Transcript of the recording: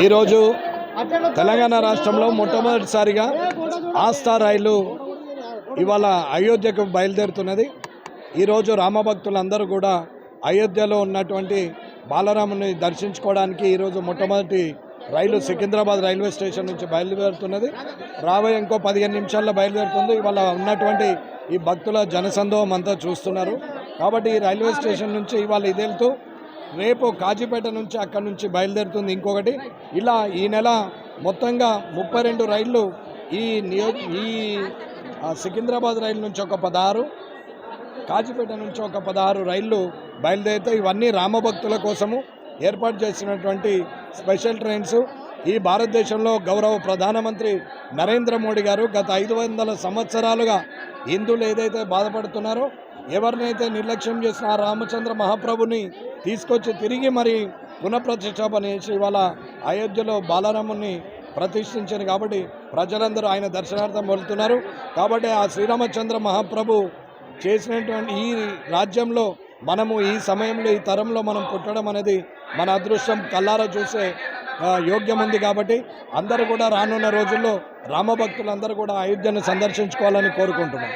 ఈరోజు తెలంగాణ రాష్ట్రంలో మొట్టమొదటిసారిగా ఆస్థా రైలు ఇవాళ అయోధ్యకు బయలుదేరుతున్నది. ఈరోజు రామభక్తులందరూ కూడా అయోధ్యలో ఉన్నటువంటి బాలరాముని దర్శించుకోవడానికి ఈరోజు మొట్టమొదటి రైలు సికింద్రాబాద్ రైల్వే స్టేషన్ నుంచి బయలుదేరుతున్నది. రాబోయే ఇంకో 15 నిమిషాల్లో బయలుదేరుతుంది. ఇవాళ ఉన్నటువంటి ఈ భక్తుల జనసందోహం అంతా చూస్తున్నారు. కాబట్టి ఈ రైల్వే స్టేషన్ నుంచి ఇవాళ ఇదేళ్తూ రేపు కాజీపేట నుంచి అక్కడి నుంచి బయలుదేరుతుంది ఇంకొకటి. ఇలా ఈ నెల మొత్తంగా 32 రైళ్లు ఈ సికింద్రాబాద్ రైలు నుంచి ఒక 16, కాజీపేట నుంచి ఒక 16 రైళ్లు బయలుదేరుతాయి. ఇవన్నీ రామభక్తుల కోసము ఏర్పాటు చేసినటువంటి స్పెషల్ ట్రైన్స్. ఈ భారతదేశంలో గౌరవ ప్రధానమంత్రి నరేంద్ర మోడీ గారు గత 500 సంవత్సరాలుగా హిందువులు ఏదైతే బాధపడుతున్నారో, ఎవరినైతే నిర్లక్ష్యం చేసిన ఆ రామచంద్ర మహాప్రభుని తీసుకొచ్చి తిరిగి మరి పునఃప్రతిష్టాపన చేసి ఇవాళ అయోధ్యలో బాలరాముని ప్రతిష్ఠించారు. కాబట్టి ప్రజలందరూ ఆయన దర్శనార్థం వెళ్తున్నారు. కాబట్టి ఆ శ్రీరామచంద్ర మహాప్రభు చేసినటువంటి ఈ రాజ్యంలో మనము ఈ సమయంలో ఈ తరంలో మనం పుట్టడం అనేది మన అదృష్టం, కల్లారా చూసే యోగ్యం ఉంది. కాబట్టి అందరూ కూడా రానున్న రోజుల్లో రామభక్తులందరూ కూడా అయోధ్యను సందర్శించుకోవాలని కోరుకుంటున్నాం.